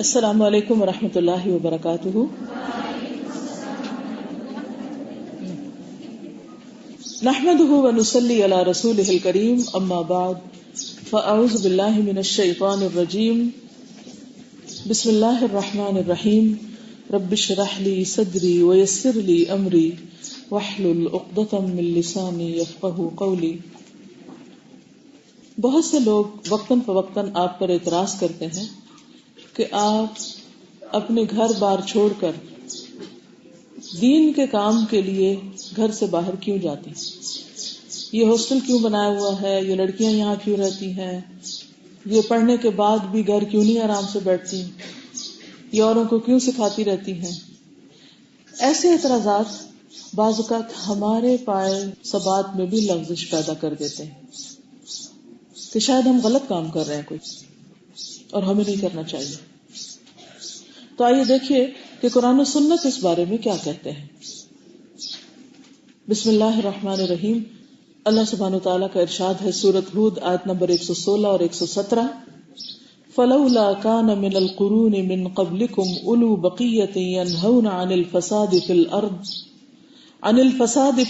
السلام علیکم ورحمۃ اللہ وبرکاتہ۔ نحمده ونصلي على رسوله الكريم، اما بعد فاعوذ باللہ من الشیطان الرجیم، بسم اللہ الرحمن الرحیم، رب اشرح لي صدری ويسر لي امری واحلل عقدۃ من لسانی یفقهوا قولی۔ بہت سے لوگ وقتاً فوقتاً آپ پر اعتراض کرتے ہیں کہ آپ اپنے گھر بار چھوڑ کر دین کے کام کے لیے گھر سے باہر کیوں جاتی ہیں، یہ ہاسٹل کیوں بنایا ہوا ہے، یہ لڑکیاں یہاں کیوں رہتی ہیں، یہ پڑھنے کے بعد بھی گھر کیوں نہیں آرام سے بیٹھتی، یہ اوروں کو کیوں سکھاتی رہتی ہیں۔ ایسے اعتراضات بعض اوقات ہمارے پائے ثبات میں بھی لغزش پیدا کر دیتے ہیں کہ شاید ہم غلط کام کر رہے ہیں کوئی اور ہمیں نہیں کرنا چاہیے۔ تو آئیے دیکھیے کہ قرآن و سنت اس بارے میں کیا کہتے ہیں۔ بسم اللہ الرحمن الرحیم، اللہ سبحانہ وتعالیٰ کا ارشاد ہے سورۃ ہود آیت نمبر 116 اور 117، فلولا كان من القرون من قبلكم اولو بقية ينهون عن الفساد في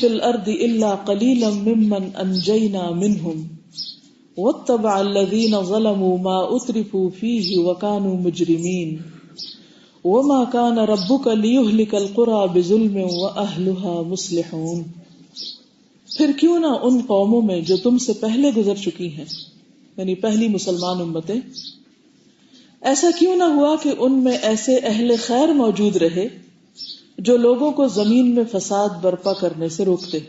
الارض الا قليلا ممن انجينا منهم واتبع الذين ظلموا ما اترفوا فيه وكانوا مجرمين وما كان ربك ليهلك القرى بظلم واهلها مصلحون۔ پھر کیوں نہ ان قوموں میں جو تم سے پہلے گزر چکی ہیں، یعنی پہلی مسلمان امتیں، ایسا کیوں نہ ہوا کہ ان میں ایسے اہل خیر موجود رہے جو لوگوں کو زمین میں فساد برپا کرنے سے روکتے۔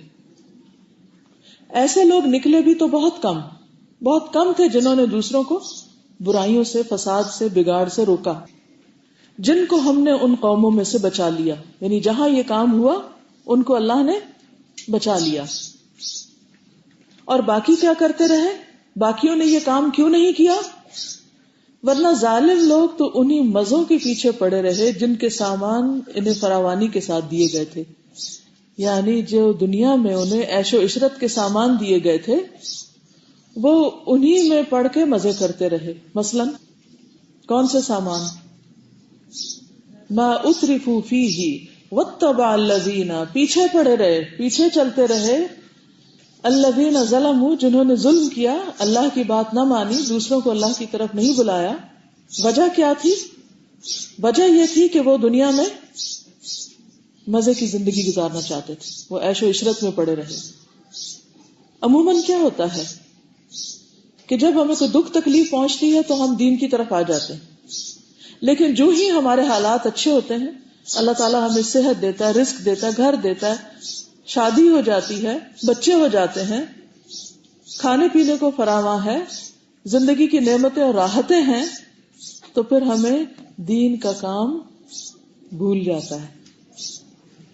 ایسے لوگ نکلے بھی تو بہت کم تھے جنہوں نے دوسروں کو برائیوں سے، فساد سے، بگاڑ سے روکا، جن کو ہم نے ان قوموں میں سے بچا لیا، یعنی جہاں یہ کام ہوا ان کو اللہ نے بچا لیا۔ اور باقی کیا کرتے رہے؟ باقیوں نے یہ کام کیوں نہیں کیا؟ ورنہ ظالم لوگ تو انہی مزوں کے پیچھے پڑے رہے جن کے سامان انہیں فراوانی کے ساتھ دیے گئے تھے، یعنی جو دنیا میں انہیں عیش و عشرت کے سامان دیے گئے تھے وہ انہی میں پڑھ کے مزے کرتے رہے۔ مثلا کون سے سامان؟ ما اترفوا فیہ واتبع الذین، پیچھے پڑے رہے، پیچھے چلتے رہے، الذین ظلموا، جنہوں نے ظلم کیا، اللہ کی بات نہ مانی، دوسروں کو اللہ کی طرف نہیں بلایا۔ وجہ کیا تھی؟ وجہ یہ تھی کہ وہ دنیا میں مزے کی زندگی گزارنا چاہتے تھے، وہ عیش و عشرت میں پڑے رہے۔ عموماً کیا ہوتا ہے کہ جب ہمیں کوئی دکھ تکلیف پہنچتی ہے تو ہم دین کی طرف آ جاتے ہیں، لیکن جو ہی ہمارے حالات اچھے ہوتے ہیں، اللہ تعالیٰ ہمیں صحت دیتا ہے، رزق دیتا ہے، گھر دیتا ہے، شادی ہو جاتی ہے، بچے ہو جاتے ہیں، کھانے پینے کو فراواں ہے، زندگی کی نعمتیں اور راحتیں ہیں، تو پھر ہمیں دین کا کام بھول جاتا ہے۔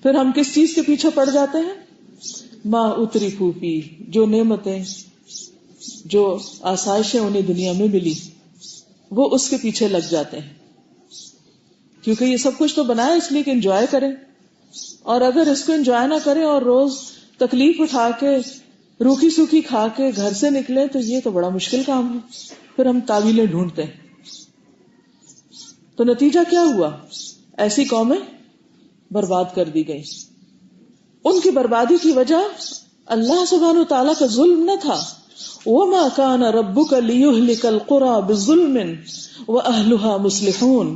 پھر ہم کس چیز کے پیچھے پڑ جاتے ہیں؟ ما اترفوا فیہ، جو نعمتیں، جو آسائشیں انہیں دنیا میں ملی وہ اس کے پیچھے لگ جاتے ہیں، کیونکہ یہ سب کچھ تو بنایا اس لیے کہ انجوائے کریں، اور اگر اس کو انجوائے نہ کریں اور روز تکلیف اٹھا کے روکھی سوکھی کھا کے گھر سے نکلے تو یہ تو بڑا مشکل کام ہے۔ پھر ہم تعویلیں ڈھونڈتے ہیں۔ تو نتیجہ کیا ہوا؟ ایسی قومیں برباد کر دی گئی۔ ان کی بربادی کی وجہ اللہ سبحانہ وتعالیٰ کا ظلم نہ تھا، وَمَا كَانَ رَبُّكَ لِيُهْلِكَ الْقُرَى بِظُلْمٍ وَأَهْلُهَا مُصْلِحُونَ،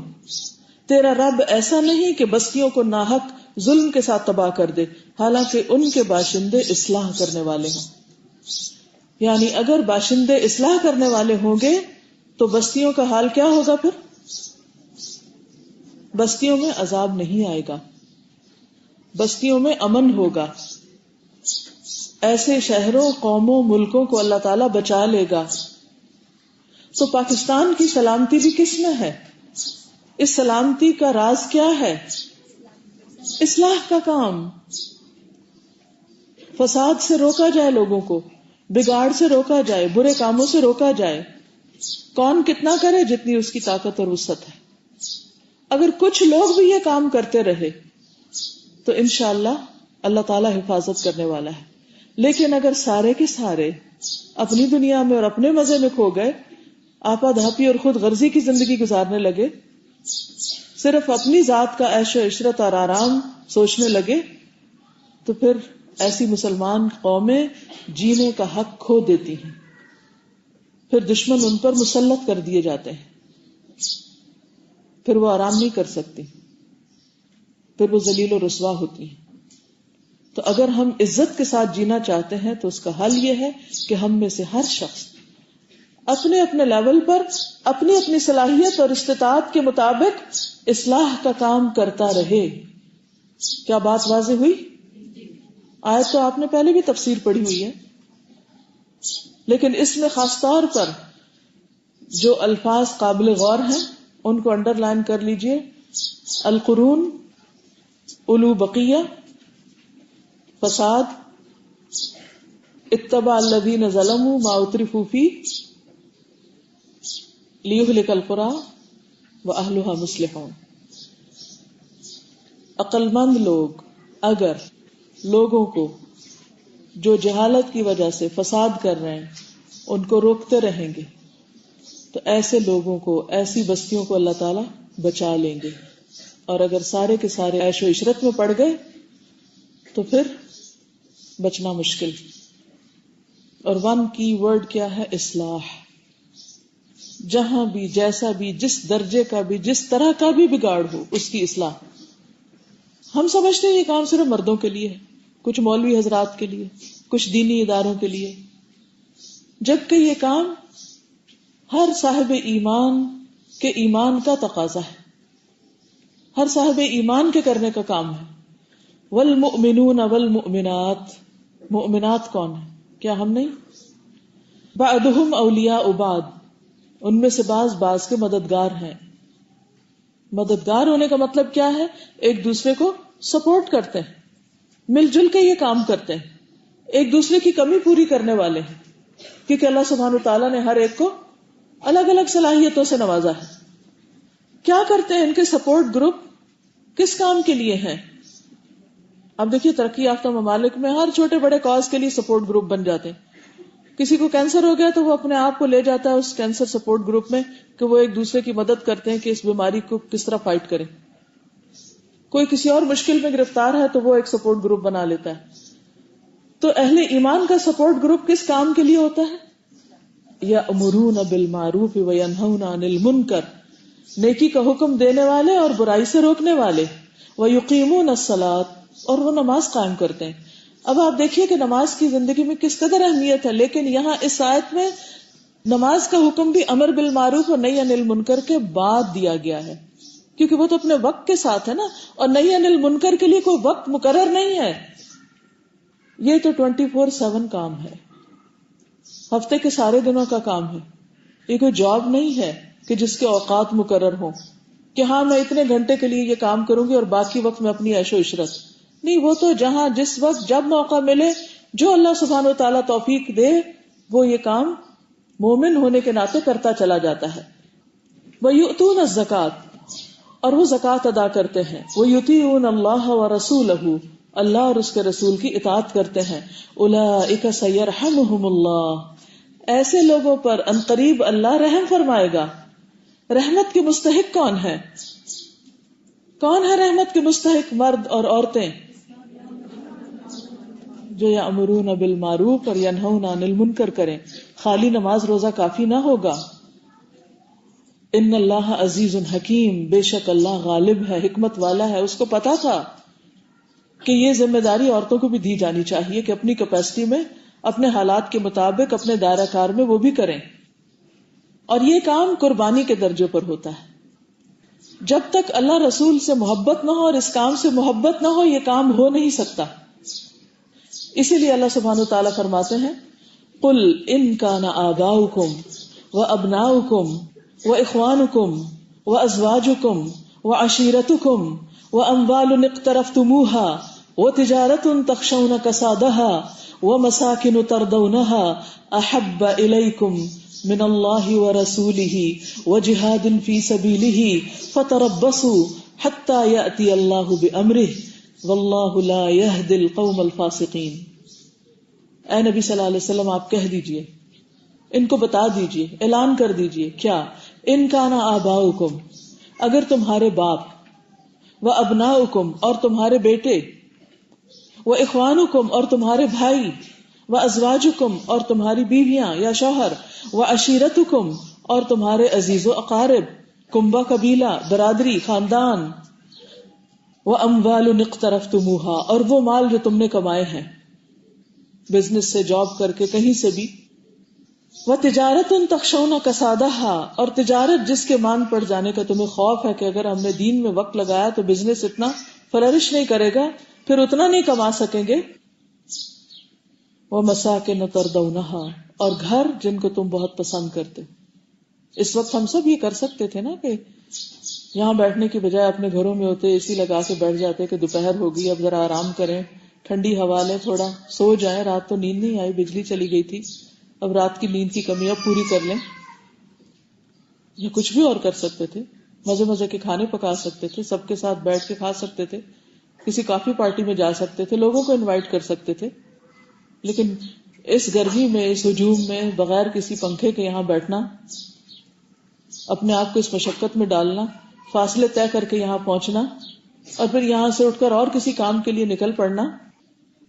تیرا رب ایسا نہیں کہ بستیوں کو ناحق ظلم کے ساتھ تباہ کر دے حالانکہ ان کے باشندے اصلاح کرنے والے ہوں۔ یعنی اگر باشندے اصلاح کرنے والے ہوں گے تو بستیوں کا حال کیا ہوگا؟ پھر بستیوں میں عذاب نہیں آئے گا، بستیوں میں امن ہوگا، ایسے شہروں، قوموں، ملکوں کو اللہ تعالیٰ بچا لے گا۔ تو پاکستان کی سلامتی بھی کس میں ہے؟ اس سلامتی کا راز کیا ہے؟ اصلاح کا کام، فساد سے روکا جائے، لوگوں کو بگاڑ سے روکا جائے، برے کاموں سے روکا جائے۔ کون کتنا کرے؟ جتنی اس کی طاقت اور وسعت ہے۔ اگر کچھ لوگ بھی یہ کام کرتے رہے تو انشاءاللہ اللہ تعالیٰ حفاظت کرنے والا ہے، لیکن اگر سارے کے سارے اپنی دنیا میں اور اپنے مزے میں کھو گئے، آپا دھاپی اور خود غرضی کی زندگی گزارنے لگے، صرف اپنی ذات کا عیش و عشرت اور آرام سوچنے لگے تو پھر ایسی مسلمان قومیں جینے کا حق کھو دیتی ہیں، پھر دشمن ان پر مسلط کر دیے جاتے ہیں، پھر وہ آرام نہیں کر سکتی، پھر وہ ذلیل و رسوا ہوتی ہیں۔ تو اگر ہم عزت کے ساتھ جینا چاہتے ہیں تو اس کا حل یہ ہے کہ ہم میں سے ہر شخص اپنے اپنے لیول پر اپنی اپنی صلاحیت اور استطاعت کے مطابق اصلاح کا کام کرتا رہے۔ کیا بات واضح ہوئی؟ آیت تو آپ نے پہلے بھی تفسیر پڑھی ہوئی ہے، لیکن اس میں خاص طور پر جو الفاظ قابل غور ہیں ان کو انڈر لائن کر لیجئے۔ القرون، اولو بقیہ، فساد، اتبع الذین ظلموا ما اترفوا فیہ لیہلک القری واہلھا مصلحون۔ عقل مند لوگ اگر لوگوں کو جو جہالت کی وجہ سے فساد کر رہے ہیں ان کو روکتے رہیں گے تو ایسے لوگوں کو، ایسی بستیوں کو اللہ تعالی بچا لیں گے، اور اگر سارے کے سارے عیش و عشرت میں پڑ گئے تو پھر بچنا مشکل۔ اور ون کی ورڈ کیا ہے؟ اصلاح۔ جہاں بھی، جیسا بھی، جس درجے کا بھی، جس طرح کا بھی بگاڑ ہو، اس کی اصلاح۔ ہم سمجھتے ہیں یہ کام صرف مردوں کے لیے ہے، کچھ مولوی حضرات کے لیے، کچھ دینی اداروں کے لیے، جبکہ یہ کام ہر صاحب ایمان کے ایمان کا تقاضا ہے، ہر صاحب ایمان کے کرنے کا کام ہے۔ والمؤمنون والمؤمنات، مؤمنات کون ہے؟ کیا ہم نہیں؟ بعضهم اولیاء بعض، ان میں سے بعض بعض کے مددگار ہیں۔ مددگار ہونے کا مطلب کیا ہے؟ ایک دوسرے کو سپورٹ کرتے ہیں، مل جل کے یہ کام کرتے ہیں، ایک دوسرے کی کمی پوری کرنے والے ہیں، کیونکہ اللہ سبحانہ وتعالیٰ نے ہر ایک کو الگ الگ صلاحیتوں سے نوازا ہے۔ کیا کرتے ہیں ان کے سپورٹ گروپ؟ کس کام کے لیے ہیں؟ اب دیکھیے ترقی یافتہ ممالک میں ہر چھوٹے بڑے کاز کے لیے سپورٹ گروپ بن جاتے ہیں۔ کسی کو کینسر ہو گیا تو وہ اپنے آپ کو لے جاتا ہے اس کینسر سپورٹ گروپ میں کہ وہ ایک دوسرے کی مدد کرتے ہیں کہ اس بیماری کو کس طرح فائٹ کریں۔ کوئی کسی اور مشکل میں گرفتار ہے تو وہ ایک سپورٹ گروپ بنا لیتا ہے۔ تو اہل ایمان کا سپورٹ گروپ کس کام کے لیے ہوتا ہے؟ یأمرون بالمعروف وینہون عن المنکر، نیکی کا حکم دینے والے اور برائی سے روکنے والے، ویقیمون الصلاۃ، اور وہ نماز قائم کرتے ہیں۔ اب آپ دیکھیے کہ نماز کی زندگی میں کس قدر اہمیت ہے، لیکن یہاں اس آیت میں نماز کا حکم بھی امر بالمعروف اور نہی عن المنکر کے بعد دیا گیا ہے، کیونکہ وہ تو اپنے وقت کے ساتھ ہے نا، اور نہی عن المنکر کے لیے کوئی وقت مقرر نہیں ہے، یہ تو 24/7 کام ہے، ہفتے کے سارے دنوں کا کام ہے۔ یہ کوئی جاب نہیں ہے کہ جس کے اوقات مقرر ہوں کہ ہاں میں اتنے گھنٹے کے لیے یہ کام کروں گی اور باقی وقت میں اپنی عیش و عشرت نہیں۔ وہ تو جہاں جس وقت جب موقع ملے، جو اللہ سبحانہ و تعالیٰ توفیق دے، وہ یہ کام مومن ہونے کے ناطے کرتا چلا جاتا ہے۔ وَيُؤْتُونَ الزَّكَاةَ، اور وہ زکوٰۃ ادا کرتے ہیں۔ وَيُطِيعُونَ اللَّهَ وَرَسُولَهُ، اللہ اور اس کے رسول کی اطاعت کرتے ہیں۔ أُولَئِكَ سَيَرْحَمُهُمُ اللَّهُ، ایسے لوگوں پر عنقریب اللہ رحم فرمائے گا۔ رحمت کے مستحق کون ہے؟ کون ہے رحمت کے مستحق؟ مرد اور عورتیں جو یأمرون بالمعروف اور ینہون عن المنکر کریں۔ خالی نماز روزہ کافی نہ ہوگا۔ ان اللہ عزیز حکیم، بے شک اللہ غالب ہے، حکمت والا ہے۔ اس کو پتا تھا کہ یہ ذمہ داری عورتوں کو بھی دی جانی چاہیے کہ اپنی کیپیسٹی میں، اپنے حالات کے مطابق، اپنے دائرہ کار میں وہ بھی کریں، اور یہ کام قربانی کے درجے پر ہوتا ہے۔ جب تک اللہ رسول سے محبت نہ ہو اور اس کام سے محبت نہ ہو، یہ کام ہو نہیں سکتا۔ اسی لیے اللہ سبحانہ وتعالیٰ فرماتے ہیں قل ان کان آباؤکم وابناؤکم واخوانکم وازواجکم وعشیرتکم واموال اقترفتموها وتجارۃ تخشون کسادها ومساکن ترضونها احب الیکم من اللہ ورسولہ وجہاد فی سبیلہ فتربصوا حتی یأتی اللہ بامرہ واللہ لا یہدی القوم الفاسقین۔ اے نبی صلی اللہ علیہ وسلم، آپ کہہ دیجئے، ان کو بتا دیجئے، اعلان کر دیجئے، کیا ان کان آباؤکم، اگر تمہارے باپ، و ابناؤکم اور تمہارے بیٹے، و اخوانکم اور تمہارے بھائی، و ازواجکم اور تمہاری بیویاں یا شوہر، و عشیرتکم اور تمہارے عزیز و اقارب، کنبہ قبیلہ، برادری، خاندان، و اموال اقترفتموها اور وہ مال جو تم نے کمائے ہیں بزنس سے، جاب کر کے، کہیں سے بھی، و تجارت تخشون کسادہا اور تجارت جس کے مان پڑ جانے کا تمہیں خوف ہے کہ اگر ہم نے دین میں وقت لگایا تو بزنس اتنا فلرش نہیں کرے گا، پھر اتنا نہیں کما سکیں گے، و مساکن ترضونہا اور گھر جن کو تم بہت پسند کرتے. اس وقت ہم سب یہ کر سکتے تھے نا کہ یہاں بیٹھنے کی بجائے اپنے گھروں میں ہوتے، اے سی لگا کے بیٹھ جاتے کہ دوپہر ہوگی اب ذرا آرام کریں، ٹھنڈی ہوا لیں، تھوڑا سو جائیں، رات تو نیند نہیں آئی، بجلی چلی گئی تھی، اب رات کی نیند کی کمی اب پوری کر لیں. یا کچھ بھی اور کر سکتے تھے، مزے مزے کے کھانے پکا سکتے تھے، سب کے ساتھ بیٹھ کے کھا سکتے تھے، کسی کافی پارٹی میں جا سکتے تھے، لوگوں کو انوائٹ کر سکتے تھے. لیکن اس گرمی میں، اس ہجوم میں، بغیر کسی پنکھے کے یہاں بیٹھنا، اپنے آپ کو اس مشقت میں ڈالنا، فاصلے طے کر کے یہاں پہنچنا اور پھر یہاں سے اٹھ کر اور کسی کام کے لیے نکل پڑنا،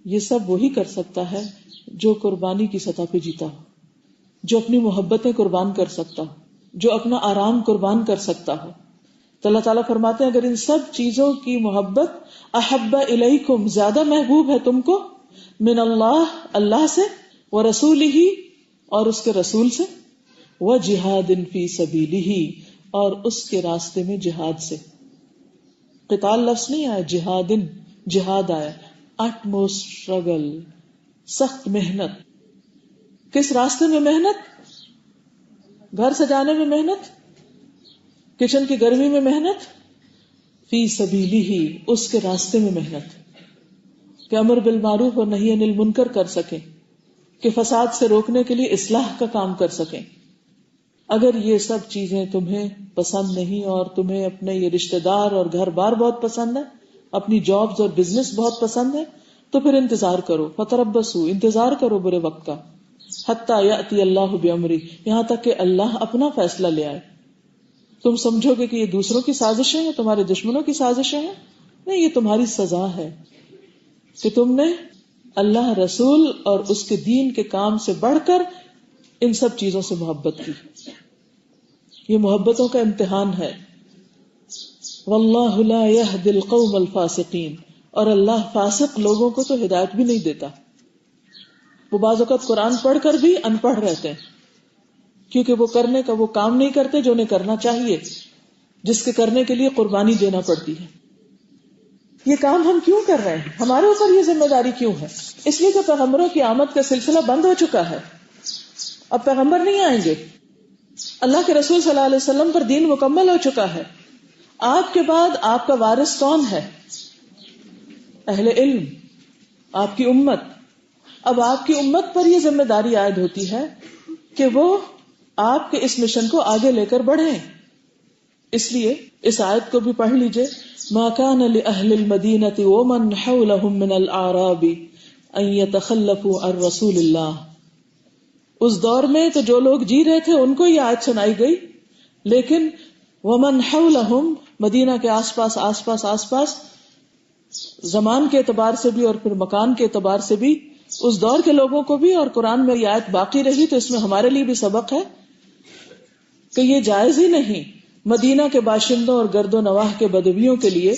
یہ سب وہی کر سکتا ہے جو قربانی کی سطح پہ جیتا ہو، جو اپنی محبتیں قربان کر سکتا ہو، جو اپنا آرام قربان کر سکتا ہو. تو اللہ تعالیٰ فرماتے ہیں اگر ان سب چیزوں کی محبت احب الیکم زیادہ محبوب ہے تم کو، من اللہ اللہ سے، و رسولہ اور اس کے رسول سے، و جہاد فی سبیلہ اور اس کے راستے میں جہاد سے. قتال لفظ نہیں آیا، جہاد آیا، اٹ موسٹ اسٹرگل، سخت محنت. کس راستے میں محنت؟ گھر سجانے میں محنت، کچن کی گرمی میں محنت، فی سبیلہ اس کے راستے میں محنت، کہ امر بالمعروف اور نہی عن المنکر کر سکیں، کہ فساد سے روکنے کے لیے اصلاح کا کام کر سکیں. اگر یہ سب چیزیں تمہیں پسند نہیں اور تمہیں اپنے یہ رشتہ دار اور گھر بار بہت پسند ہے، اپنی جابز اور بزنس بہت پسند ہے، تو پھر انتظار کرو، فتربصوا انتظار کرو برے وقت کا، حتی یأتی اللہ بامرہ یہاں تک کہ اللہ اپنا فیصلہ لے آئے. تم سمجھو گے کہ یہ دوسروں کی سازشیں ہیں، تمہارے دشمنوں کی سازشیں ہیں؟ نہیں، یہ تمہاری سزا ہے کہ تم نے اللہ، رسول اور اس کے دین کے کام سے بڑھ کر ان سب چیزوں سے محبت کی. یہ محبتوں کا امتحان ہے. واللہ لا یہدی القوم الفاسقین اور اللہ فاسق لوگوں کو تو ہدایت بھی نہیں دیتا. وہ بعض اوقات قرآن پڑھ کر بھی ان پڑھ رہتے ہیں کیونکہ وہ کرنے کا وہ کام نہیں کرتے جو انہیں کرنا چاہیے، جس کے کرنے کے لیے قربانی دینا پڑتی ہے. یہ کام ہم کیوں کر رہے ہیں؟ ہمارے اوپر یہ ذمہ داری کیوں ہے؟ اس لیے کہ پیغمبروں کی آمد کا سلسلہ بند ہو چکا ہے، اب پیغمبر نہیں آئیں گے. اللہ کے رسول صلی اللہ علیہ وسلم پر دین مکمل ہو چکا ہے. آپ کے بعد آپ کا وارث کون ہے؟ اہل علم، آپ کی امت. اب آپ کی امت پر یہ ذمہ داری عائد ہوتی ہے کہ وہ آپ کے اس مشن کو آگے لے کر بڑھیں. اس لیے اس آیت کو بھی پڑھ لیجئے، ما کان لأہل المدینة ومن حولهم من الاعراب ان يتخلفوا عن رسول اللہ. اس دور میں تو جو لوگ جی رہے تھے ان کو یہ آیت سنائی گئی، لیکن ومن حولهم مدینہ کے آس پاس زمان کے اعتبار سے بھی اور پھر مکان کے اعتبار سے بھی اس دور کے لوگوں کو بھی، اور قرآن میں یہ آیت باقی رہی تو اس میں ہمارے لیے بھی سبق ہے کہ یہ جائز ہی نہیں مدینہ کے باشندوں اور گرد و نواح کے بدویوں کے لیے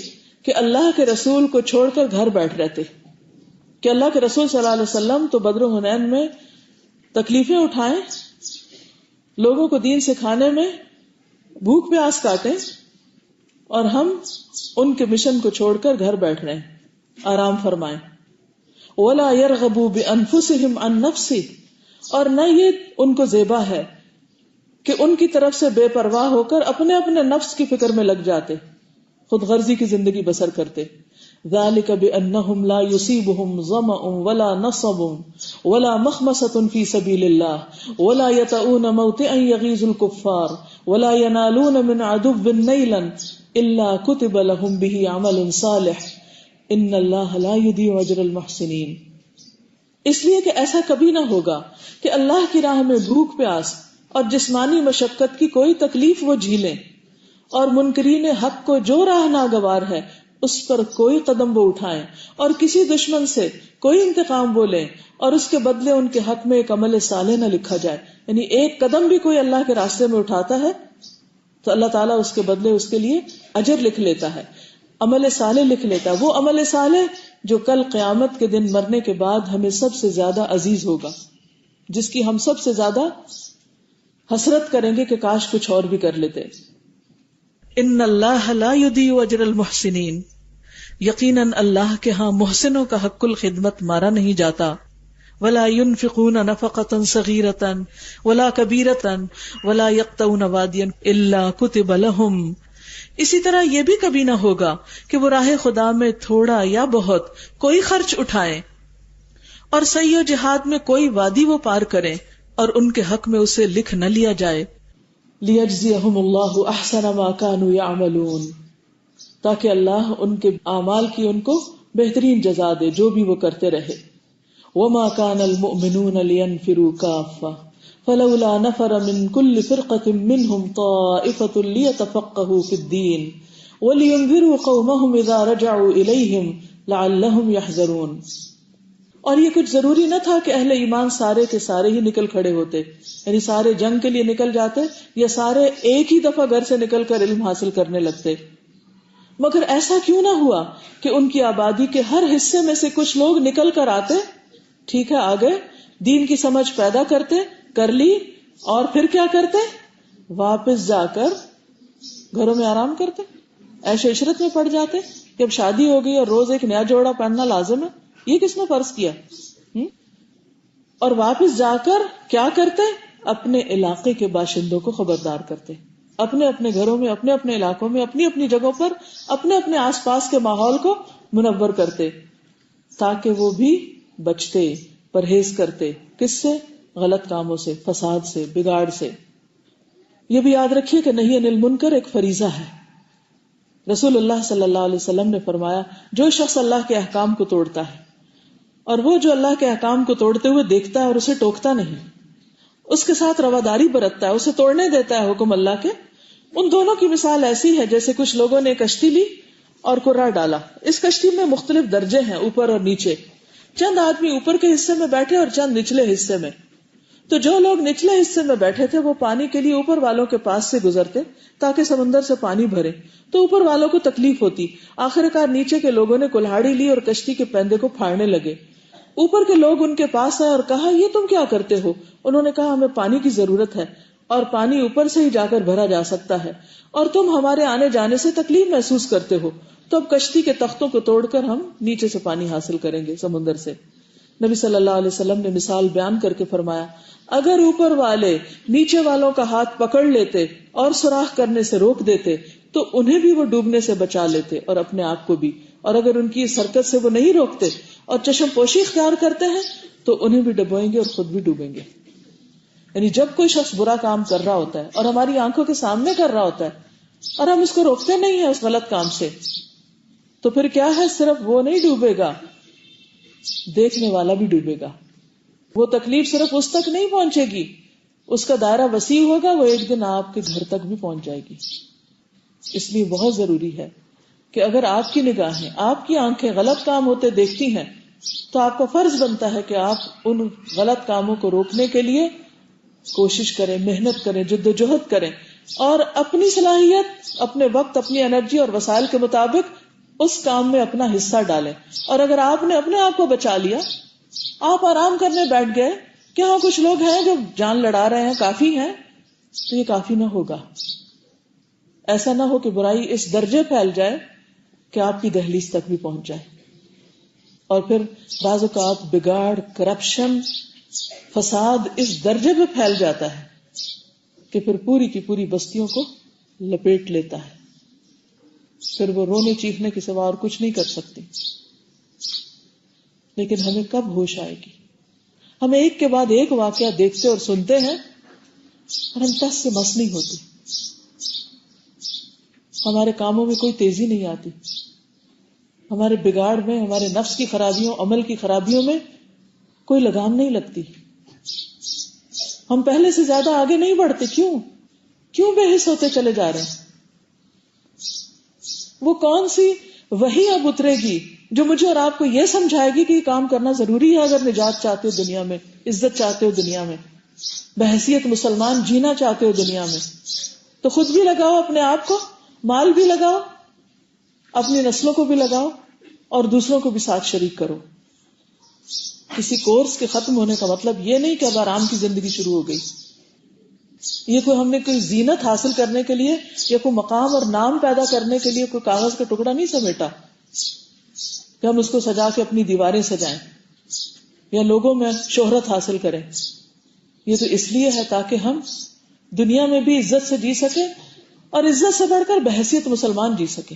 کہ اللہ کے رسول کو چھوڑ کر گھر بیٹھ رہتے، کہ اللہ کے رسول صلی اللہ علیہ وسلم تو بدر و حنین میں تکلیفیں اٹھائیں، لوگوں کو دین سکھانے میں بھوک پیاس کاٹیں، اور ہم ان کے مشن کو چھوڑ کر گھر بیٹھ رہے ہیں، آرام فرمائیں. وَلَا يَرْغَبُوا بِأَنفُسِهِمْ عَن نَفْسِهِ اور نہ یہ ان کو زیبا ہے کہ ان کی طرف سے بے پرواہ ہو کر اپنے اپنے نفس کی فکر میں لگ جاتے، خود غرضی کی زندگی بسر کرتے. ذَلِكَ بِأَنَّهُمْ لَا يُصِيبُهُمْ ظَمَأٌ وَلَا نَصَبٌ وَلَا مَخْمَصَةٌ فِي سَبِيلِ اللَّهِ وَلَا يَطَئُونَ مَوْطِئًا يَغِيظُ الْكُفَّارَ وَلَا يَنَالُونَ مِنْ عَدُوٍّ نَيْلًا إِلَّا كُتِبَ لَهُمْ بِهِ عَمَلٌ صَالِحٌ إِنَّ اللَّهَ لَا يُضِيعُ أَجْرَ الْمُحْسِنِينَ. اس لیے کہ ایسا کبھی نہ ہوگا کہ اللہ کی راہ میں بھوک پیاس اور جسمانی مشقت کی کوئی تکلیف وہ جھیلیں اور منکرین حق کو جو راہ ناگوار ہے اس پر کوئی قدم وہ اٹھائیں، اور کسی دشمن سے کوئی انتقام وہ لیں اور اس کے بدلے ان کے حق میں ایک عمل صالح نہ لکھا جائے. یعنی ایک قدم بھی کوئی اللہ کے راستے میں اٹھاتا ہے تو اللہ تعالیٰ اس کے بدلے اس کے لیے اجر لکھ لیتا ہے، عمل صالح لکھ لیتا ہے. وہ عمل صالح جو کل قیامت کے دن مرنے کے بعد ہمیں سب سے زیادہ عزیز ہوگا، جس کی ہم سب سے زیادہ حسرت کریں گے کہ کاش کچھ اور بھی کر لیتے. ان اللہ لا یضیع اجر المحسنین، یقیناً اللہ کے ہاں محسنوں کا حق الخدمت مارا نہیں جاتا. ولا ينفقون نفقة صغيرة ولا كبيرة ولا يقطعون واديا الا كتب لهم. اسی طرح یہ بھی کبھی نہ ہوگا کہ وہ راہ خدا میں تھوڑا یا بہت کوئی خرچ اٹھائیں اور سعی و جہاد میں کوئی وادی وہ پار کریں اور ان کے حق میں اسے لکھ نہ لیا جائے. لیجزیہم اللہ احسن ما كانوا يعملون، تاکہ اللہ ان کے اعمال کی ان کو بہترین جزا دے جو بھی وہ کرتے رہے. وما كان المؤمنون لينفروا كافة فلولا نفر من كل فرقة منهم طائفة ليتفقهوا في الدين ولينذروا قومهم إذا رجعوا إليهم لعلهم يحذرون. اور یہ کچھ ضروری نہ تھا کہ اہل ایمان سارے کے سارے ہی نکل کھڑے ہوتے، یعنی سارے جنگ کے لیے نکل جاتے یا سارے ایک ہی دفعہ گھر سے نکل کر علم حاصل کرنے لگتے. مگر ایسا کیوں نہ ہوا کہ ان کی آبادی کے ہر حصے میں سے کچھ لوگ نکل کر آتے، ٹھیک ہے آگے دین کی سمجھ پیدا کرتے، کر لی، اور پھر کیا کرتے؟ واپس جا کر گھروں میں آرام کرتے، عیش عشرت میں پڑ جاتے کہ اب شادی ہو گئی اور روز ایک نیا جوڑا پہننا لازم ہے. یہ کس نے فرض کیا؟ اور واپس جا کر کیا کرتے؟ اپنے علاقے کے باشندوں کو خبردار کرتے، اپنے اپنے گھروں میں، اپنے اپنے علاقوں میں، اپنی اپنی جگہوں پر اپنے اپنے آس پاس کے ماحول کو منور کرتے تاکہ وہ بھی بچتے، پرہیز کرتے. کس سے؟ غلط کاموں سے، فساد سے، بگاڑ سے. یہ بھی یاد رکھیے کہ نہی عن المنکر ایک فریضہ ہے. رسول اللہ صلی اللہ علیہ وسلم نے فرمایا جو شخص اللہ کے احکام کو توڑتا ہے اور وہ جو اللہ کے احکام کو توڑتے ہوئے دیکھتا ہے اور اسے ٹوکتا نہیں، اس کے ساتھ رواداری برتتا ہے، اسے توڑنے دیتا ہے حکم اللہ کے، ان دونوں کی مثال ایسی ہے جیسے کچھ لوگوں نے کشتی لی اور کرا ڈالا. اس کشتی میں مختلف درجے ہیں، اوپر اور نیچے. چند آدمی اوپر کے حصے میں بیٹھے اور چند نچلے حصے میں. تو جو لوگ نچلے حصے میں بیٹھے تھے وہ پانی کے لیے اوپر والوں کے پاس سے گزرتے تاکہ سمندر سے پانی بھرے، تو اوپر والوں کو تکلیف ہوتی. آخرکار نیچے کے لوگوں نے کلہاڑی لی اور کشتی کے پیندے کو پھاڑنے لگے. اوپر کے لوگ ان کے پاس آئے اور کہا یہ تم کیا کرتے ہو؟ انہوں نے کہا ہمیں پانی کی ضرورت ہے اور پانی اوپر سے ہی جا کر بھرا جا سکتا ہے اور تم ہمارے آنے جانے سے تکلیف محسوس کرتے ہو، تو اب کشتی کے تختوں کو توڑ کر ہم نیچے سے پانی حاصل کریں گے سمندر سے. نبی صلی اللہ علیہ وسلم نے مثال بیان کر کے فرمایا اگر اوپر والے نیچے والوں کا ہاتھ پکڑ لیتے اور سوراخ کرنے سے روک دیتے تو انہیں بھی وہ ڈوبنے سے بچا لیتے اور اپنے آپ کو بھی، اور اگر ان کی اس حرکت سے وہ نہیں روکتے اور چشم پوشی اختیار کرتے ہیں تو انہیں بھی ڈبوئیں گے اور خود بھی ڈوبیں گے. یعنی جب کوئی شخص برا کام کر رہا ہوتا ہے اور ہماری آنکھوں کے سامنے کر رہا ہوتا ہے اور ہم اس کو روکتے نہیں ہیں اس غلط کام سے، تو پھر کیا ہے؟ صرف وہ نہیں ڈوبے گا، دیکھنے والا بھی ڈوبے گا. وہ تکلیف صرف اس تک نہیں پہنچے گی، اس کا دائرہ وسیع ہوگا، وہ ایک دن آپ کے گھر تک بھی پہنچ جائے گی. اس لیے بہت ضروری ہے کہ اگر آپ کی نگاہیں، آپ کی آنکھیں غلط کام ہوتے دیکھتی ہیں تو آپ کا فرض بنتا ہے کہ آپ ان غلط کاموں کو روکنے کے لیے کوشش کریں، محنت کریں، جد و جہد کریں اور اپنی صلاحیت، اپنے وقت، اپنی انرجی اور وسائل کے مطابق اس کام میں اپنا حصہ ڈالیں. اور اگر آپ نے اپنے آپ کو بچا لیا، آپ آرام کرنے بیٹھ گئے کہ ہاں کچھ لوگ ہیں جو جان لڑا رہے ہیں، کافی ہیں، تو یہ کافی نہ ہوگا. ایسا نہ ہو کہ برائی اس درجے پھیل جائے کہ آپ کی دہلیز تک بھی پہنچ جائے. اور پھر بعض اوقات بگاڑ، کرپشن، فساد اس درجے پہ پھیل جاتا ہے کہ پھر پوری کی پوری بستیوں کو لپیٹ لیتا ہے. پھر وہ رونے چیخنے کے سوا اور کچھ نہیں کر سکتی. لیکن ہمیں کب ہوش آئے گی؟ ہم ایک کے بعد ایک واقعہ دیکھتے اور سنتے ہیں اور ہم ٹس سے مس نہیں ہوتے. ہمارے کاموں میں کوئی تیزی نہیں آتی، ہمارے بگاڑ میں، ہمارے نفس کی خرابیوں، عمل کی خرابیوں میں کوئی لگام نہیں لگتی. ہم پہلے سے زیادہ آگے نہیں بڑھتے. کیوں بے حس ہوتے چلے جا رہے ہیں؟ وہ کون سی وحی اب اترے گی جو مجھے اور آپ کو یہ سمجھائے گی کہ یہ کام کرنا ضروری ہے اگر نجات چاہتے ہو دنیا میں، عزت چاہتے ہو دنیا میں، بحیثیت مسلمان جینا چاہتے ہو دنیا میں؟ تو خود بھی لگاؤ، اپنے آپ کو مال بھی لگاؤ، اپنی نسلوں کو بھی لگاؤ، اور دوسروں کو بھی ساتھ شریک کرو. کسی کورس کے ختم ہونے کا مطلب یہ نہیں کہ اب آرام کی زندگی شروع ہو گئی. یہ کوئی ہم نے کوئی زینت حاصل کرنے کے لیے یا کوئی مقام اور نام پیدا کرنے کے لیے کوئی کاغذ کا ٹکڑا نہیں سمیٹا کہ ہم اس کو سجا کے اپنی دیواریں سجائیں یا لوگوں میں شہرت حاصل کریں. یہ تو اس لیے ہے تاکہ ہم دنیا میں بھی عزت سے جی سکیں اور عزت سے بڑھ کر بحیثیت مسلمان جی سکیں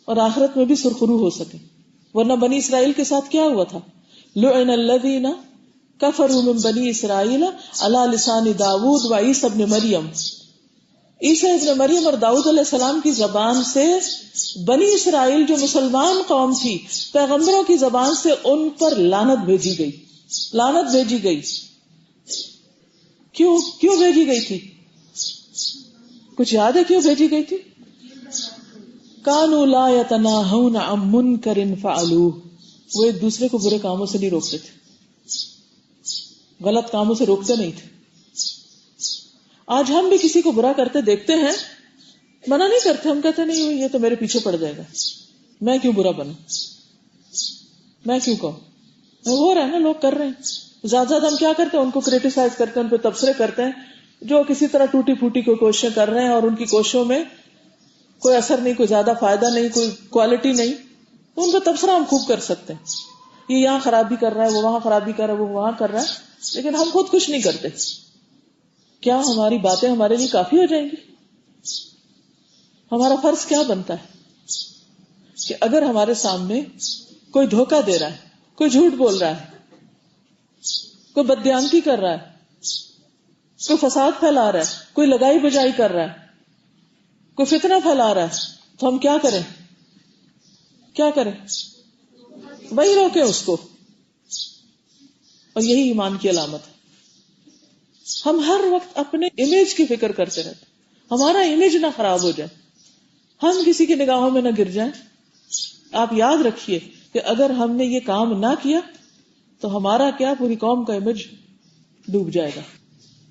اور آخرت میں بھی سرخرو ہو سکیں. ورنہ بنی اسرائیل کے ساتھ کیا ہوا تھا؟ لعن الذین کفروا من بنی اسرائیل علی لسان داود و عیسی ابن مریم. عیسی ابن مریم اور داؤد علیہ السلام کی زبان سے بنی اسرائیل جو مسلمان قوم تھی، پیغمبروں کی زبان سے ان پر لعنت بھیجی گئی. لعنت بھیجی گئی. کیوں بھیجی گئی تھی؟ کچھ یاد ہے کیوں بھیجی گئی تھی؟ کانوا لا یتناہون عن منکر فعلوہ. وہ ایک دوسرے کو برے کاموں سے نہیں روکتے تھے، غلط کاموں سے روکتے نہیں تھے. آج ہم بھی کسی کو برا کرتے دیکھتے ہیں، منع نہیں کرتے، ہم کہتے نہیں یہ تو میرے پیچھے پڑ جائے گا، میں کیوں برا بنوں، میں کیوں کہوں، ہو رہا ہے نا، لوگ کر رہے ہیں. زیادہ زیادہ ہم کیا کرتے ہیں؟ ان کو کریٹیسائز کرتے ہیں، ان پہ تبصرے کرتے ہیں جو کسی طرح ٹوٹی پھوٹی کوئی کوششیں کر رہے ہیں اور ان کی کوششوں میں کوئی اثر نہیں، کوئی زیادہ فائدہ نہیں، کوئی کوالٹی نہیں، تو ان پہ تبصرہ ہم خوب کر سکتے ہیں. یہ یہاں خرابی کر رہا ہے، وہ وہاں خرابی کر رہا ہے، وہ وہاں کر رہا ہے، لیکن ہم خود کچھ نہیں کرتے. کیا ہماری باتیں ہمارے لیے کافی ہو جائیں گی؟ ہمارا فرض کیا بنتا ہے کہ اگر ہمارے سامنے کوئی دھوکہ دے رہا ہے، کوئی جھوٹ بول رہا ہے، کوئی بددیانتی کر رہا ہے، کوئی فساد پھیلا رہا ہے، کوئی لگائی بجائی کر رہا ہے، کوئی فتنہ پھیلا رہا ہے، تو ہم کیا کریں؟ کیا کریں؟ وہی روکیں اس کو. اور یہی ایمان کی علامت ہے. ہم ہر وقت اپنے امیج کی فکر کرتے رہتے، ہمارا امیج نہ خراب ہو جائے، ہم کسی کی نگاہوں میں نہ گر جائیں. آپ یاد رکھیے کہ اگر ہم نے یہ کام نہ کیا تو ہمارا کیا، پوری قوم کا امیج ڈوب جائے گا.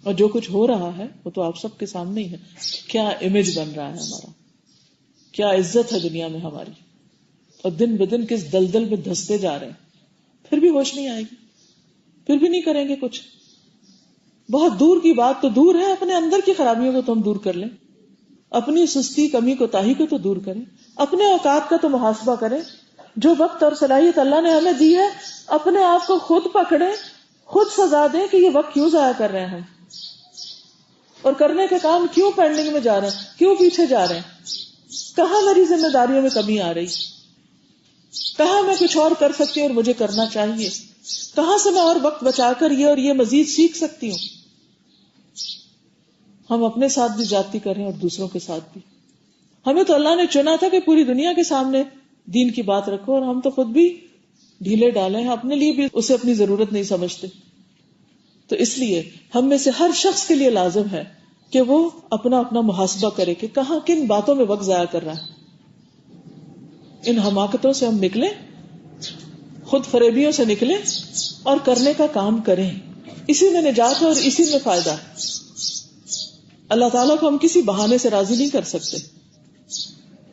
اور جو کچھ ہو رہا ہے وہ تو آپ سب کے سامنے ہی ہے. کیا امیج بن رہا ہے ہمارا، کیا عزت ہے دنیا میں ہماری، اور دن بدن کس دلدل میں دھستے جا رہے ہیں. پھر بھی ہوش نہیں آئے گی، پھر بھی نہیں کریں گے کچھ. بہت دور کی بات تو دور ہے، اپنے اندر کی خرابیوں کو تو ہم دور کر لیں، اپنی سستی کمی کوتاہی کو تو دور کریں، اپنے اوقات کا تو محاسبہ کریں. جو وقت اور صلاحیت اللہ نے ہمیں دی ہے، اپنے آپ کو خود پکڑیں، خود سزا دیں کہ یہ وقت کیوں ضائع کر رہے ہیں ہم، اور کرنے کے کام کیوں پینڈنگ میں جا رہے ہیں، کیوں پیچھے جا رہے ہیں، کہاں میری ذمہ داریوں میں کمی آ رہی، کہاں میں کچھ اور کر سکتی ہوں اور مجھے کرنا چاہیے، کہاں سے میں اور وقت بچا کر یہ اور یہ مزید سیکھ سکتی ہوں. ہم اپنے ساتھ بھی زیادتی کریں اور دوسروں کے ساتھ بھی. ہمیں تو اللہ نے چنا تھا کہ پوری دنیا کے سامنے دین کی بات رکھو، اور ہم تو خود بھی ڈھیلے ڈالے ہیں، اپنے لیے بھی اسے اپنی ضرورت نہیں سمجھتے. تو اس لیے ہم میں سے ہر شخص کے لیے لازم ہے کہ وہ اپنا اپنا محاسبہ کرے کہ کہاں کن باتوں میں وقت ضائع کر رہا ہے. ان حماقتوں سے ہم نکلیں، خود فریبیوں سے نکلیں اور کرنے کا کام کریں. اسی میں نجات ہے اور اسی میں فائدہ ہے. اللہ تعالیٰ کو ہم کسی بہانے سے راضی نہیں کر سکتے.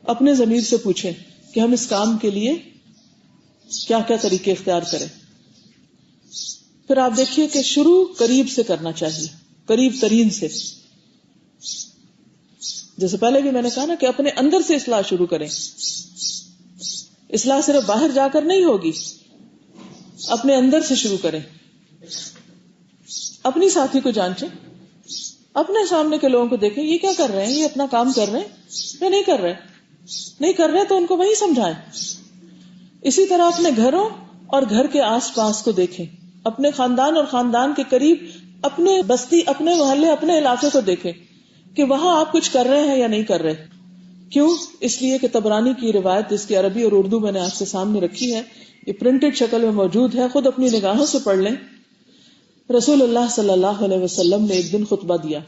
اپنے ضمیر سے پوچھیں کہ ہم اس کام کے لیے کیا کیا طریقے اختیار کریں. پھر آپ دیکھیے کہ شروع قریب سے کرنا چاہیے، قریب ترین سے. جیسے پہلے بھی میں نے کہا نا کہ اپنے اندر سے اصلاح شروع کریں. اصلاح صرف باہر جا کر نہیں ہوگی، اپنے اندر سے شروع کریں. اپنی ساتھی کو جانچیں، اپنے سامنے کے لوگوں کو دیکھیں یہ کیا کر رہے ہیں، یہ اپنا کام کر رہے ہیں یا نہیں کر رہے. نہیں کر رہے تو ان کو وہی سمجھائیں. اسی طرح اپنے گھروں اور گھر کے آس پاس کو دیکھیں، اپنے خاندان اور خاندان کے قریب، اپنے بستی، اپنے محلے، اپنے علاقے کو دیکھیں کہ وہاں آپ کچھ کر رہے ہیں یا نہیں کر رہے. کیوں؟ اس لیے کہ طبرانی کی روایت جس کی عربی اور اردو میں نے آپ کے سامنے رکھی ہے، یہ پرنٹڈ شکل میں موجود ہے، خود اپنی نگاہوں سے پڑھ لیں. رسول اللہ صلی اللہ علیہ وسلم نے ایک دن خطبہ دیا،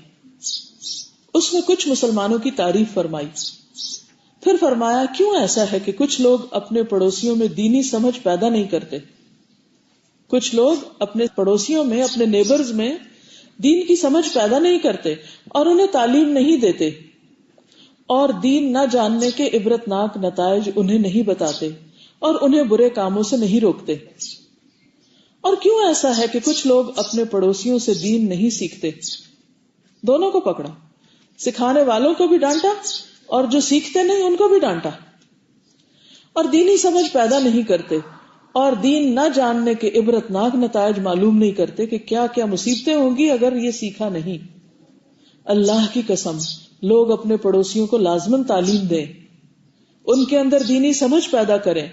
اس میں کچھ مسلمانوں کی تعریف فرمائی. پھر فرمایا کیوں ایسا ہے کہ کچھ لوگ اپنے پڑوسیوں میں دینی سمجھ پیدا نہیں کرتے، کچھ لوگ اپنے پڑوسیوں میں، اپنے نیبرز میں دین کی سمجھ پیدا نہیں کرتے اور انہیں تعلیم نہیں دیتے، اور دین نہ جاننے کے عبرتناک نتائج انہیں نہیں بتاتے اور انہیں برے کاموں سے نہیں روکتے۔ اور کیوں ایسا ہے کہ کچھ لوگ اپنے پڑوسیوں سے دین نہیں سیکھتے، دونوں کو پکڑا، سکھانے والوں کو بھی ڈانٹا اور جو سیکھتے نہیں ان کو بھی ڈانٹا، اور دینی سمجھ پیدا نہیں کرتے اور دین نہ جاننے کے عبرتناک نتائج معلوم نہیں کرتے کہ کیا کیا مصیبتیں ہوں گی اگر یہ سیکھا نہیں۔ اللہ کی قسم، لوگ اپنے پڑوسیوں کو لازماً تعلیم دیں، ان کے اندر دینی سمجھ پیدا کریں،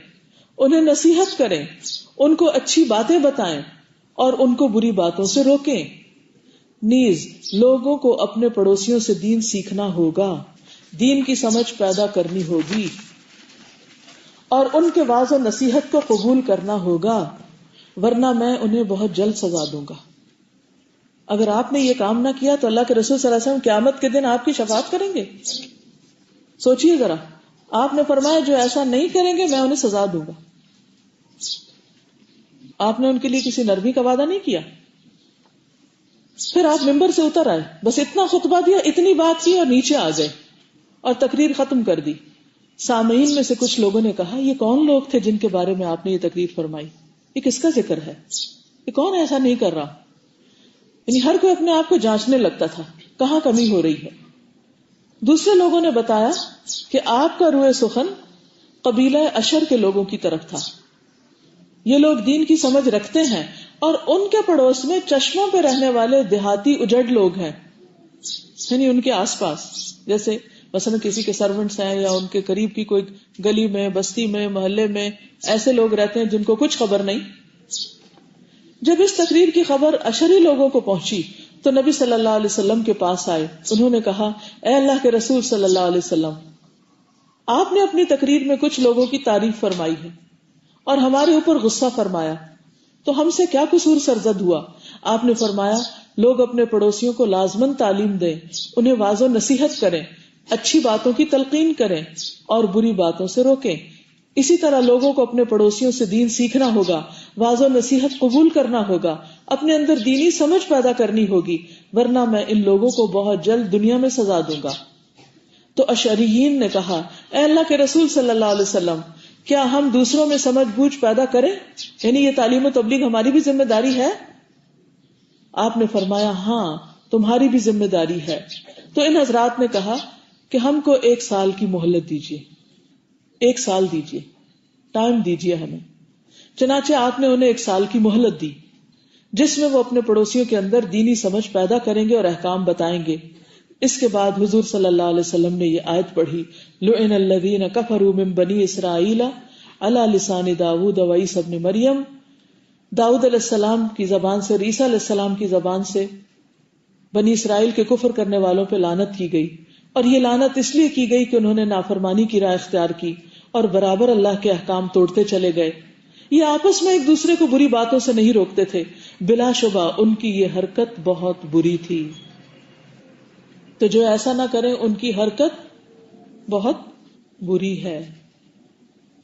انہیں نصیحت کریں، ان کو اچھی باتیں بتائیں اور ان کو بری باتوں سے روکیں۔ نیز لوگوں کو اپنے پڑوسیوں سے دین سیکھنا ہوگا، دین کی سمجھ پیدا کرنی ہوگی اور ان کے وعظ و نصیحت کو قبول کرنا ہوگا، ورنہ میں انہیں بہت جلد سزا دوں گا۔ اگر آپ نے یہ کام نہ کیا تو اللہ کے رسول صلی اللہ علیہ وسلم قیامت کے دن آپ کی شفاعت کریں گے؟ سوچئے ذرا، آپ نے فرمایا جو ایسا نہیں کریں گے میں انہیں سزا دوں گا۔ آپ نے ان کے لیے کسی نرمی کا وعدہ نہیں کیا۔ پھر آپ ممبر سے اتر آئے، بس اتنا خطبہ دیا، اتنی بات کی اور نیچے آ گئے اور تقریر ختم کر دی۔ سامعین میں سے کچھ لوگوں نے کہا یہ کون لوگ تھے جن کے بارے میں آپ نے یہ تقریر فرمائی، یہ کس کا ذکر ہے، یہ کون ایسا نہیں کر رہا؟ یعنی ہر کوئی اپنے آپ کو جانچنے لگتا تھا کہاں کمی ہو رہی ہے۔ دوسرے لوگوں نے بتایا کہ آپ کا روئے سخن قبیلہ اشر کے لوگوں کی طرف تھا، یہ لوگ دین کی سمجھ رکھتے ہیں اور ان کے پڑوس میں چشموں پہ رہنے والے دیہاتی اجڑ لوگ ہیں، یعنی ان کے آس پاس، جیسے مثلا کسی کے سرونٹس ہیں یا ان کے قریب کی کوئی گلی میں، بستی میں، محلے میں ایسے لوگ رہتے ہیں جن کو کچھ خبر نہیں۔ جب اس تقریر کی خبر اشری لوگوں کو پہنچی تو نبی صلی اللہ علیہ وسلم کے پاس آئے، انہوں نے کہا اے اللہ کے رسول صلی اللہ علیہ وسلم، آپ نے اپنی تقریر میں کچھ لوگوں کی تعریف فرمائی ہے اور ہمارے اوپر غصہ فرمایا، تو ہم سے کیا قصور سرزد ہوا؟ آپ نے فرمایا لوگ اپنے پڑوسیوں کو لازماً تعلیم دیں، انہیں واضح و نصیحت کریں، اچھی باتوں کی تلقین کریں اور بری باتوں سے روکیں۔ اسی طرح لوگوں کو اپنے پڑوسیوں سے دین سیکھنا ہوگا، واضح و نصیحت قبول کرنا ہوگا، اپنے اندر دینی سمجھ پیدا کرنی ہوگی، ورنہ میں ان لوگوں کو بہت جلد دنیا میں سزا دوں گا۔ تو اشعریین نے کہا اے اللہ کے رسول صلی اللہ علیہ وسلم، کیا ہم دوسروں میں سمجھ بوجھ پیدا کریں؟ یعنی یہ تعلیم و تبلیغ ہماری بھی ذمہ داری ہے؟ آپ نے فرمایا ہاں تمہاری بھی ذمہ داری ہے۔ تو ان حضرات نے کہا کہ ہم کو 1 سال کی مہلت دیجیے، 1 سال دیجیے، ٹائم دیجیے ہمیں۔ چنانچہ آپ نے انہیں 1 سال کی مہلت دی جس میں وہ اپنے پڑوسیوں کے اندر دینی سمجھ پیدا کریں گے اور احکام بتائیں گے۔ اس کے بعد حضور صلی اللہ علیہ وسلم نے یہ آیت پڑھی، لعن الذین کفروا من بنی اسرائیل علی لسان داؤد و عیسی ابن مریم، داؤد علیہ السلام کی زبان سے اور عیسیٰ علیہ السلام کی زبان سے بنی اسرائیل کے کفر کرنے والوں پہ لعنت کی گئی، اور یہ لعنت اس لیے کی گئی کہ انہوں نے نافرمانی کی راہ اختیار کی اور برابر اللہ کے احکام توڑتے چلے گئے۔ یہ آپس میں ایک دوسرے کو بری باتوں سے نہیں روکتے تھے، بلا شبہ ان کی یہ حرکت بہت بری تھی۔ تو جو ایسا نہ کریں ان کی حرکت بہت بری ہے۔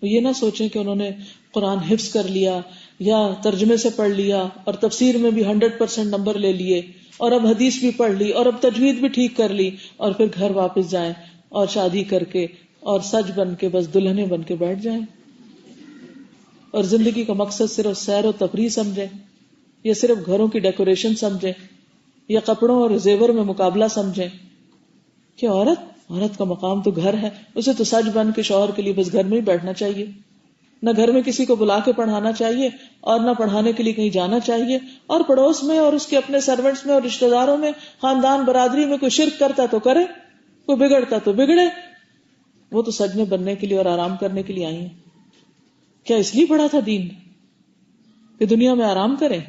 یہ نہ سوچیں کہ انہوں نے قرآن حفظ کر لیا یا ترجمے سے پڑھ لیا اور تفسیر میں بھی 100% نمبر لے لیے اور اب حدیث بھی پڑھ لی اور اب تجوید بھی ٹھیک کر لی اور پھر گھر واپس جائیں اور شادی کر کے اور سج بن کے بس دلہنیں بن کے بیٹھ جائیں اور زندگی کا مقصد صرف سیر و تفریح سمجھیں یا صرف گھروں کی ڈیکوریشن سمجھیں یا کپڑوں اور زیور میں مقابلہ سمجھیں کہ عورت کا مقام تو گھر ہے، اسے تو سج بن کے شوہر کے لیے بس گھر میں ہی بیٹھنا چاہیے، نہ گھر میں کسی کو بلا کے پڑھانا چاہیے اور نہ پڑھانے کے لیے کہیں جانا چاہیے، اور پڑوس میں اور اس کے اپنے سرونٹس میں اور رشتہ داروں میں، خاندان برادری میں کوئی شرک کرتا تو کرے، کوئی بگڑتا تو بگڑے، وہ تو سجنے بننے کے لیے اور آرام کرنے کے لیے آئی ہیں۔ کیا اس لیے پڑھا تھا دین کہ دنیا میں آرام کریں؟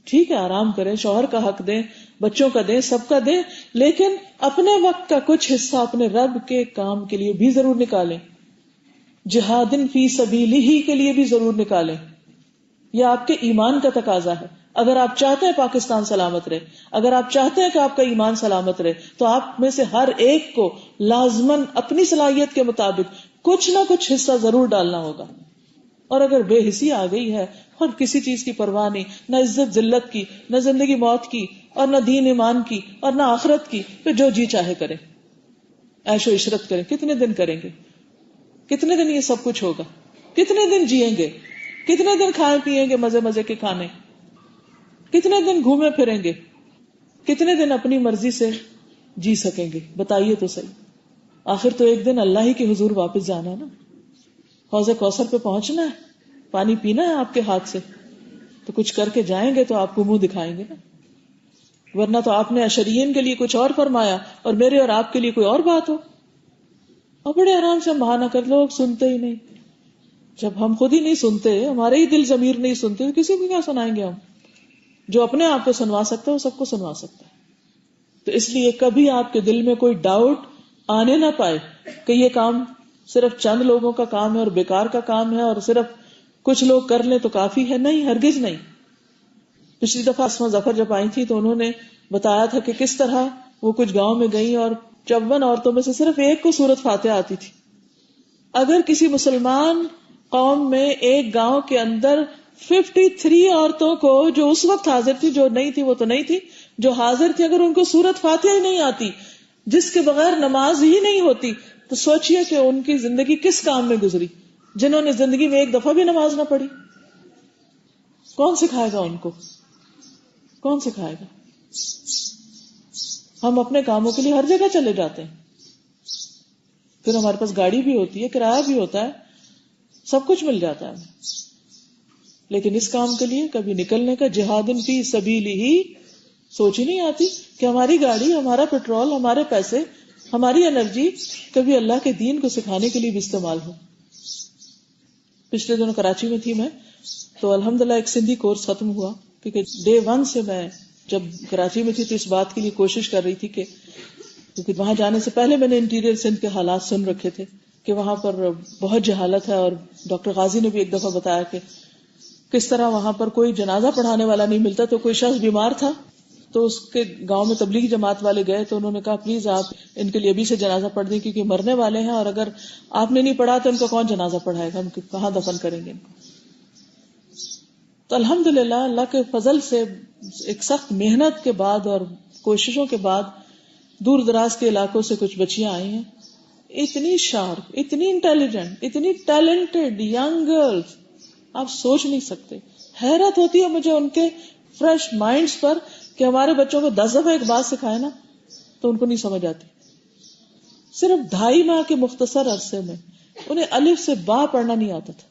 ٹھیک ہے آرام کریں، شوہر کا حق دیں، بچوں کا دیں، سب کا دیں، لیکن اپنے وقت کا کچھ حصہ اپنے رب کے کام کے لیے بھی ضرور نکالیں، جہادن فی سبیلہ کے لیے بھی ضرور نکالیں۔ یہ آپ کے ایمان کا تقاضا ہے، اگر آپ چاہتے ہیں پاکستان سلامت رہے، اگر آپ چاہتے ہیں کہ آپ کا ایمان سلامت رہے، تو آپ میں سے ہر ایک کو لازماً اپنی صلاحیت کے مطابق کچھ نہ کچھ حصہ ضرور ڈالنا ہوگا. اور اگر بے حسی آ گئی ہے اور کسی چیز کی پرواہ نہیں، نہ عزت ذلت کی، نہ زندگی موت کی، اور نہ دین ایمان کی، اور نہ آخرت کی، پھر جو جی چاہے کریں، عیش و عشرت کریں. کتنے دن کریں گے؟ کتنے دن یہ سب کچھ ہوگا؟ کتنے دن جیئیں گے؟ کتنے دن کھائیں پیئیں گے مزے مزے کے کھانے؟ کتنے دن گھومے پھریں گے؟ کتنے دن اپنی مرضی سے جی سکیں گے؟ بتائیے تو صحیح. آخر تو ایک دن اللہ ہی کے حضور واپس جانا ہے نا، حوض کوثر پہ پہنچنا ہے، پانی پینا ہے آپ کے ہاتھ سے، تو کچھ کر کے جائیں گے تو آپ کو منہ دکھائیں گے نا. ورنہ تو آپ نے اشرین کے لیے کچھ اور فرمایا اور میرے اور آپ کے لیے کوئی اور بات ہو. اور بڑے آرام سے ہم بہانہ کر، لوگ سنتے ہی نہیں. جب ہم خود ہی نہیں سنتے، ہمارے ہی دل ضمیر نہیں سنتے، تو کسی کو کیا سنائیں گے ہم؟ جو اپنے آپ کو سنوا سکتا ہے وہ سب کو سنوا سکتا ہے. تو اس لیے کبھی آپ کے دل میں کوئی ڈاؤٹ آنے نہ پائے کہ یہ کام صرف چند لوگوں کا کام ہے اور بیکار کا کام ہے اور صرف کچھ لوگ کر لیں تو کافی ہے. نہیں، ہرگز نہیں. پچھلی دفعہ اسما ظفر جب آئی تھی تو انہوں نے بتایا تھا کہ کس طرح وہ کچھ گاؤں میں گئی اور 54 عورتوں میں سے صرف ایک کو سورت فاتحہ آتی تھی. اگر کسی مسلمان قوم میں ایک گاؤں کے اندر 53 عورتوں کو، جو اس وقت حاضر تھی، جو نہیں تھی وہ تو نہیں تھی، جو حاضر تھی، اگر ان کو سورت فاتحہ ہی نہیں آتی، جس کے بغیر نماز ہی نہیں ہوتی، تو سوچئے کہ ان کی زندگی کس کام میں گزری، جنہوں نے زندگی میں ایک دفعہ بھی نماز نہ پڑھی. کون سکھائے گا ان کو؟ کون سکھائے گا؟ ہم اپنے کاموں کے لیے ہر جگہ چلے جاتے ہیں، پھر ہمارے پاس گاڑی بھی ہوتی ہے، کرایہ بھی ہوتا ہے، سب کچھ مل جاتا ہے، لیکن اس کام کے لیے کبھی نکلنے کا جہاد فی سبیلہ ہی سوچ ہی نہیں آتی کہ ہماری گاڑی، ہمارا پیٹرول، ہمارے پیسے، ہماری انرجی کبھی اللہ کے دین کو سکھانے کے لیے بھی استعمال ہو. پچھلے دنوں کراچی میں تھی میں، تو الحمدللہ ایک سندھی کورس ختم ہوا، کیونکہ ڈے 1 سے میں جب کراچی میں تھی تو اس بات کے لیے کوشش کر رہی تھی کہ، کیونکہ وہاں جانے سے پہلے میں نے انٹیریئر سندھ کے حالات سن رکھے تھے کہ وہاں پر بہت جہالت ہے، اور ڈاکٹر غازی نے بھی ایک دفعہ بتایا کہ کس طرح وہاں پر کوئی جنازہ پڑھانے والا نہیں ملتا. تو کوئی شخص بیمار تھا تو اس کے گاؤں میں تبلیغی جماعت والے گئے تو انہوں نے کہا پلیز آپ ان کے لیے ابھی سے جنازہ پڑھ دیں کیونکہ مرنے والے ہیں، اور اگر آپ نے نہیں پڑھا تو ان کا کون جنازہ پڑھائے گا، ہم کہاں دفن کریں گے ان کو. تو الحمدللہ اللہ کے فضل سے ایک سخت محنت کے بعد اور کوششوں کے بعد دور دراز کے علاقوں سے کچھ بچیاں آئی ہیں، اتنی شارپ، اتنی انٹیلیجنٹ، اتنی ٹیلنٹڈ ینگ گرلز، آپ سوچ نہیں سکتے. حیرت ہوتی ہے مجھے ان کے فریش مائنڈز پر کہ ہمارے بچوں کو 10 دفعہ ایک بات سکھائے نا تو ان کو نہیں سمجھ آتی. صرف 2.5 ماہ کے مختصر عرصے میں انہیں الف سے با پڑھنا نہیں آتا تھا،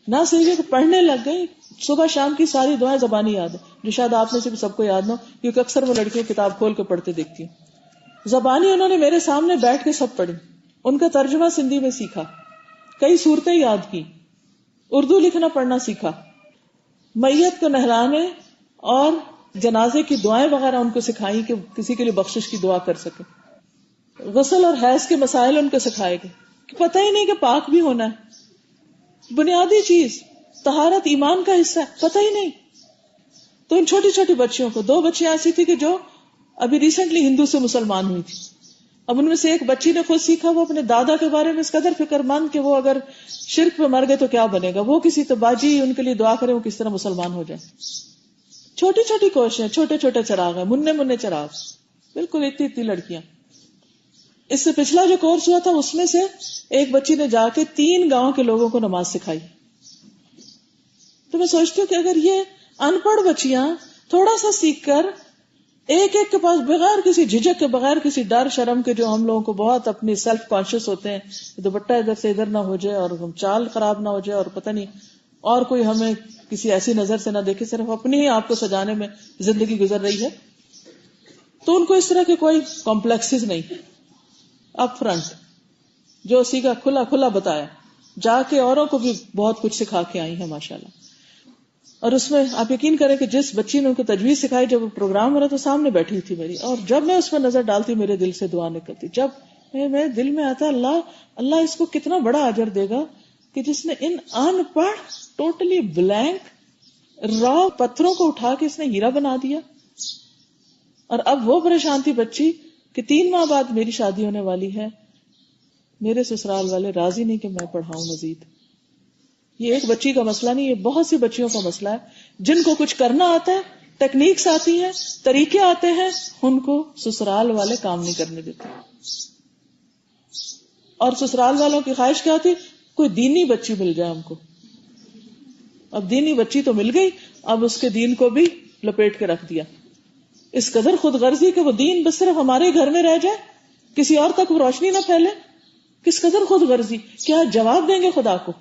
نہ صرف کہ پڑھنے لگ گئی، صبح شام کی ساری دعائیں زبانی یاد ہے، جو شاید آپ میں سے بھی سب کو یاد نہ ہو، کیونکہ اکثر وہ لڑکیاں کتاب کھول کے پڑھتے دیکھتی ہیں. زبانی انہوں نے میرے سامنے بیٹھ کے سب پڑھی، ان کا ترجمہ سندھی میں سیکھا، کئی صورتیں یاد کی، اردو لکھنا پڑھنا سیکھا، میت کو نہلانے اور جنازے کی دعائیں وغیرہ ان کو سکھائی کہ کسی کے لیے بخشش کی دعا کر سکے. غسل اور حیض کے مسائل ان کو سکھائے گئے کہ پتہ ہی نہیں کہ پاک بھی ہونا ہے، بنیادی چیز طہارت ایمان کا حصہ ہے، پتہ ہی نہیں. تو ان چھوٹی چھوٹی بچیوں کو، 2 بچیاں ایسی تھی کہ جو ابھی ریسنٹلی ہندو سے مسلمان ہوئی تھی. اب ان میں سے ایک بچی نے خود سیکھا، وہ اپنے دادا کے بارے میں اس قدر فکر مند کہ وہ اگر شرک پہ مر گئے تو کیا بنے گا، وہ کسی تو باجی ان کے لیے دعا کرے وہ کس طرح مسلمان ہو جائے. چھوٹی چھوٹی کوششیں، چھوٹے چھوٹے چراغ ہیں، مننے چراغ، بالکل اتنی لڑکیاں. اس سے پچھلا جو کورس ہوا تھا اس میں سے ایک بچی نے جا کے 3 گاؤں کے لوگوں کو نماز سکھائی. تو میں سوچتی ہوں کہ اگر یہ ان پڑھ بچیاں تھوڑا سا سیکھ کر ایک کے پاس بغیر کسی جھجک کے، بغیر کسی ڈر شرم کے، جو ہم لوگوں کو بہت اپنی سیلف کانشیس ہوتے ہیں، دوپٹہ ادھر سے ادھر نہ ہو جائے اور ہم چال خراب نہ ہو جائے اور پتہ نہیں اور کوئی ہمیں کسی ایسی نظر سے نہ دیکھے، صرف اپنی ہی آپ کو سجانے میں زندگی گزر رہی ہے، تو ان کو اس طرح کے کوئی کمپلیکسز نہیں. اپ فرنٹ جو سیکھا کھلا بتایا، جا کے اوروں کو بھی بہت کچھ سکھا کے آئی ہیں ماشاءاللہ. اور اس میں آپ یقین کریں کہ جس بچی نے ان کو تجویز سکھائی، جب وہ پروگرام ہو رہا تو سامنے بیٹھی تھی میری، اور جب میں اس پر نظر ڈالتی میرے دل سے دعا نکلتی. جب میرے دل میں آتا اللہ اس کو کتنا بڑا اجر دے گا کہ جس نے ان ان پڑھ ٹوٹلی بلینک را پتھروں کو اٹھا کے اس نے ہیرا بنا دیا. اور اب وہ پریشان تھی بچی کہ 3 ماہ بعد میری شادی ہونے والی ہے, میرے سسرال والے راضی نہیں کہ میں پڑھاؤں مزید. یہ ایک بچی کا مسئلہ نہیں, یہ بہت سی بچیوں کا مسئلہ ہے جن کو کچھ کرنا آتا ہے, ٹیکنیکس آتی ہیں, طریقے آتے ہیں, ان کو سسرال والے کام نہیں کرنے دیتے. اور سسرال والوں کی خواہش کیا تھی, کوئی دینی بچی مل جائے ہم کو. اب دینی بچی تو مل گئی, اب اس کے دین کو بھی لپیٹ کے رکھ دیا. اس قدر خود غرضی کہ وہ دین بس صرف ہمارے گھر میں رہ جائے, کسی اور تک وہ روشنی نہ پھیلے. کس قدر خود غرضی, کیا جواب دیں گے خدا کو؟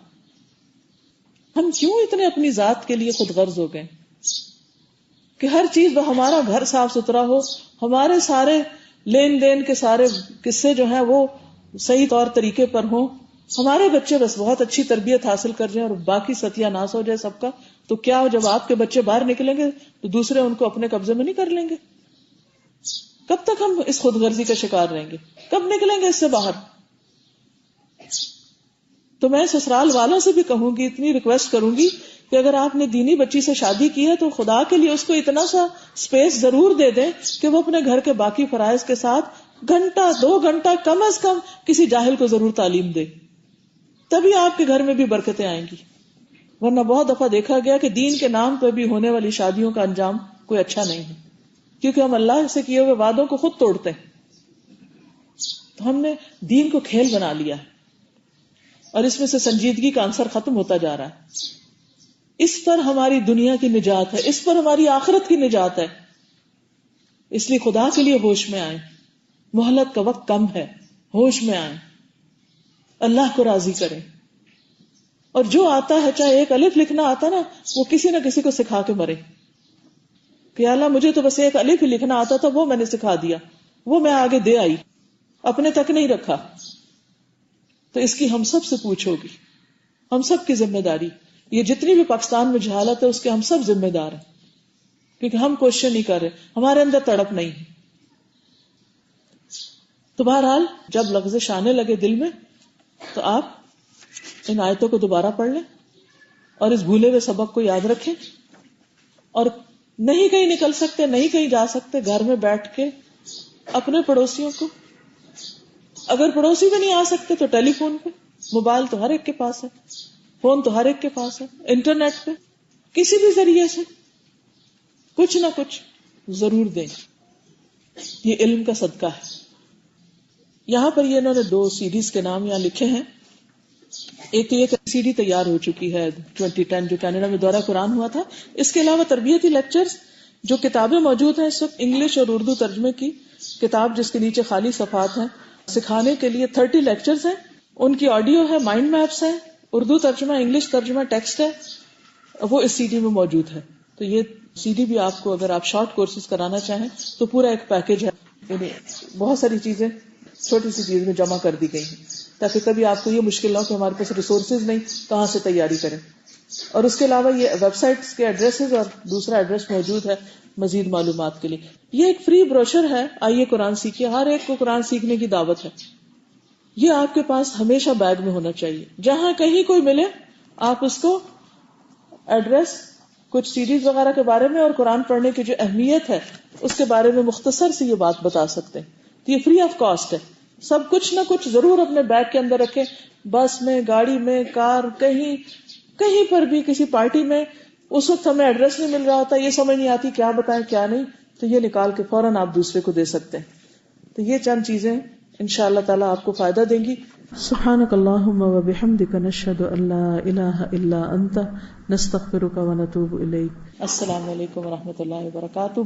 ہم کیوں اتنے اپنی ذات کے لیے خود غرض ہو گئے کہ ہر چیز ہمارا گھر صاف ستھرا ہو, ہمارے سارے لین دین کے سارے قصے جو ہیں وہ صحیح طور طریقے پر ہوں, ہمارے بچے بس بہت اچھی تربیت حاصل کر جائیں اور باقی ستیہ ناس ہو جائے سب کا. تو کیا جب آپ کے بچے باہر نکلیں گے تو دوسرے ان کو اپنے قبضے میں نہیں کر لیں گے؟ کب تک ہم اس خود غرضی کا شکار رہیں گے؟ کب نکلیں گے اس سے باہر؟ تو میں سسرال والوں سے بھی کہوں گی, اتنی ریکویسٹ کروں گی کہ اگر آپ نے دینی بچی سے شادی کی ہے تو خدا کے لیے اس کو اتنا سا اسپیس ضرور دے دیں کہ وہ اپنے گھر کے باقی فرائض کے ساتھ 1-2 گھنٹہ کم از کم کسی جاہل کو ضرور تعلیم دے. تبھی آپ کے گھر میں بھی برکتیں آئیں گی. ورنہ بہت دفعہ دیکھا گیا کہ دین کے نام پہ بھی ہونے والی شادیوں کا انجام کوئی اچھا نہیں ہے, کیونکہ ہم اللہ سے کیے ہوئے وعدوں کو خود توڑتے ہیں. تو ہم نے دین کو کھیل بنا لیا ہے اور اس میں سے سنجیدگی کا عنصر ختم ہوتا جا رہا ہے. اس پر ہماری دنیا کی نجات ہے, اس پر ہماری آخرت کی نجات ہے. اس لیے خدا کے لیے ہوش میں آئیں, مہلت کا وقت کم ہے, ہوش میں آئیں, اللہ کو راضی کریں. اور جو آتا ہے, چاہے ایک الف لکھنا آتا نا, وہ کسی نہ کسی کو سکھا کے مرے کہ اللہ مجھے تو بس ایک الف ہی لکھنا آتا تھا, وہ میں نے سکھا دیا, وہ میں آگے دے آئی, اپنے تک نہیں رکھا. تو اس کی ہم سب سے پوچھ ہوگی, ہم سب کی ذمہ داری. یہ جتنی بھی پاکستان میں جہالت ہے اس کے ہم سب ذمہ دار ہیں, کیونکہ ہم کوشش نہیں کر رہے, ہمارے اندر تڑپ نہیں ہے. تو بہرحال جب لغزش آنے لگے دل میں تو آپ ان آیتوں کو دوبارہ پڑھ لیں اور اس بھولے ہوئے سبق کو یاد رکھیں. اور نہیں کہیں نکل سکتے, نہیں کہیں جا سکتے, گھر میں بیٹھ کے اپنے پڑوسیوں کو, اگر پڑوسی بھی نہیں آ سکتے تو ٹیلی فون پہ, موبائل تو ہر ایک کے پاس ہے, فون تو ہر ایک کے پاس ہے, انٹرنیٹ پہ کسی بھی ذریعے سے کچھ نہ کچھ ضرور دیں. یہ علم کا صدقہ ہے. یہاں پر یہ انہوں نے 2 سیریز کے نام یہاں لکھے ہیں. ایک تو یہ سی ڈی تیار ہو چکی ہے 2010 جو کینیڈا میں دورہ قرآن ہوا تھا. اس کے علاوہ تربیتی لیکچرز جو کتابیں موجود ہیں اس وقت انگلش اور اردو ترجمے کی کتاب جس کے نیچے خالی صفحات ہیں, سکھانے کے لیے 30 لیکچرز ہیں. ان کی آڈیو ہے, مائنڈ میپس ہیں, اردو ترجمہ, انگلش ترجمہ, ٹیکسٹ ہے, وہ اس سی ڈی میں موجود ہے. تو یہ سی ڈی بھی آپ کو اگر آپ شارٹ کورسز کرانا چاہیں تو پورا ایک پیکج ہے. یعنی بہت ساری چیزیں چھوٹی سی چیز میں جمع کر دی گئی ہیں تاکہ کبھی آپ کو یہ مشکل نہ ہو کہ ہمارے پاس ریسورسز نہیں, کہاں سے تیاری کریں. اور اس کے علاوہ یہ ویب سائٹس کے ایڈریسز اور دوسرا ایڈریس موجود ہے مزید معلومات کے لیے. یہ ایک فری بروشر ہے, آئیے قرآن سیکھیے. ہر ایک کو قرآن سیکھنے کی دعوت ہے. یہ آپ کے پاس ہمیشہ بیگ میں ہونا چاہیے. جہاں کہیں کوئی ملے آپ اس کو ایڈریس, کچھ سیریز وغیرہ کے بارے میں اور قرآن پڑھنے کی جو اہمیت ہے اس کے بارے میں مختصر سے یہ بات بتا سکتے ہیں. تو یہ فری آف کاسٹ ہے. سب کچھ نہ کچھ ضرور اپنے بیگ کے اندر رکھیں, بس میں, گاڑی میں, کار, کہیں پر بھی کسی پارٹی میں. اس وقت ہمیں ایڈریس نہیں مل رہا ہوتا, یہ سمجھ نہیں آتی کیا بتائیں کیا نہیں, تو یہ نکال کے فوراً آپ دوسرے کو دے سکتے ہیں. تو یہ چند چیزیں انشاءاللہ تعالیٰ آپ کو فائدہ دیں گی. سبحانک اللہم و بحمدک نشہد ان لا الہ الا انت نستغفرک و نتوب الیک. السلام علیکم و رحمۃ اللہ وبرکاتہ.